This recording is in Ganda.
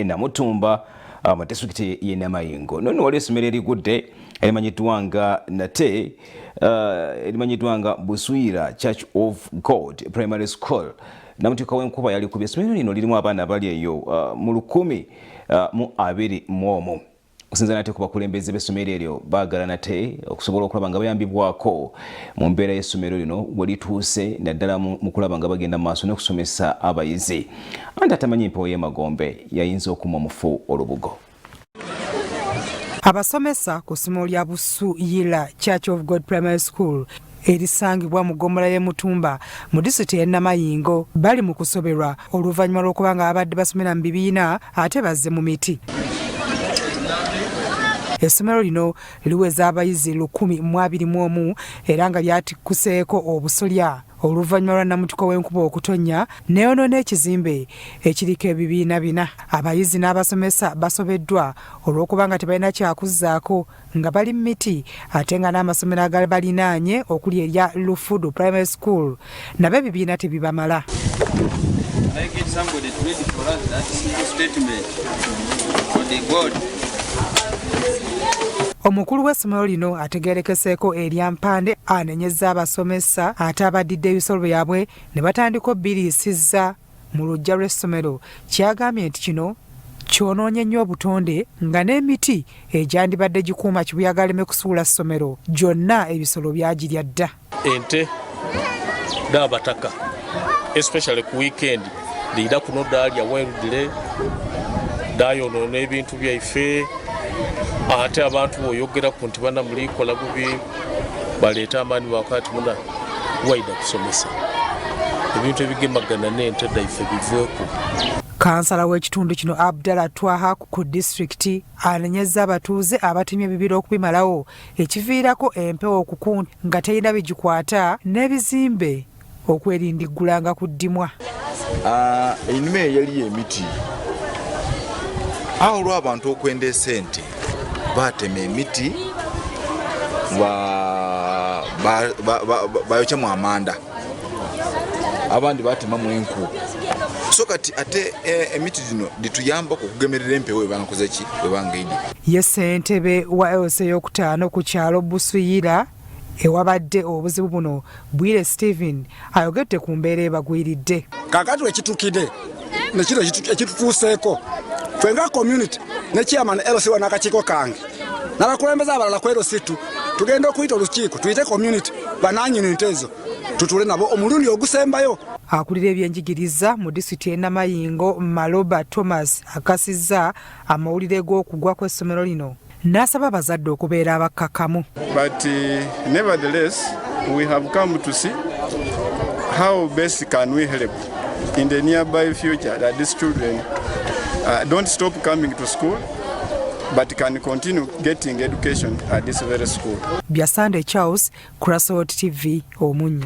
Namutumba mu district ye Namayingo. None wali essomero erigudde erimanyitwanga nate erimanyitwanga Buswira Church of God Primary School. Namutuuka w'enkuba yali ku essomero lino lirimu abaana abali eyo mu 121. Okusinza nate ku bakulembeze b'essomero eryo baagala nate okusobola okulaba nga bayambibwako mu mbeera y'essomero lino we lituuse naddala mu kulaba nga bagenda mu maaso n'okusomesa abayizi. Anti atamanyi mpewo y'emagombe yayinza okumwa mufu olubugo. Abasomesa ku ssomero lya Buswira Church of God Primary School erisangibwa mu ggomola y'e Mutumba mu disitulikiti y'e Namayingo bali mu kusoberwa oluvannyuma lw'okuba nga abadde basomera mu bibiina ate bazze mu miti. Essomero lino liweza abayizi 121 era nga lyatikkuseeko obusolya oluvannyuma lwa Namutuuka w'enkuba okutonnya neyonoona ekizimbe ekiriko ebibiina bina. Abayizi n'abasomesa basobeddwa olw'okuba nga tebalina kyakuzzaako nga bali mu miti ate nga n'amasomero agali balinaanye okuli erya Lufudu Primary School nabo ebibiina tebibamala. Omukulu w'essomero lino ategeerekeseeko erya mpande anenyezza abasomesa ate abaddidde ebisolo byabwe ne batandika obbiriisizza mu luggya lw'essomero. Kyagambye nti kino kyonoonye nnyo obutonde nga n'emiti egyandibadde gikuuma kibuyaga aleme kusuula ssomero gyonna ebisolo byagirya dda. Ente n'abataka especially ku weekend liira kuno daalya werudire daayonoona ebintu byaife ate abantu boyogera ku nti bana mulikola bubi baleeta amaanyi wakati muna waida kusomesa ebintu ebigemagana n'ente daife biveeko. Kansala w'ekitundu kino Abdallah Twaha ku disitulikiti anenyezza abatuuze abatemye ebibira okubimalawo ekiviirako empewo okukunta nga terina bigikwata n'ebizimbe okwerindiggulanga ku ddimwa. Einuma eyali emiti awo olw'abantu okwenda esente batema emiti bayokyamu amanda abandi batemamu enku so kati ate emiti zino dituyamba okugemerera empewo ebankoze ki ebangaidi. Ye ssentebe wa EOS ey'okutaano ku kyalo Buswira ewabadde obuzibu buno Bwire Stephen ayogedde ku mbeera ebagwiridde. Kakati wekitukidde nekino ekitutuuseeko ffe nga community ne chairman EOS n'akakiiko kange n'abakulembeze abalala ku EOS tugenda okuyita olukiiko tuyite community banaanyini nte ezo tutule nabo omulundi ogusembayo. Akulira ebyenjigiriza mu disitulikiti y'e Namayingo Maloba Thomas akasizza amawulire g'okugwa kw'essomero lino n'asaba abazadde okubeera abakkakkamu. But nevertheless we have come to see how best can we help in the nearby future that these children don't stop coming to school but can continue getting education at this very school. Byasande Charles, Crossroad TV, Omunye.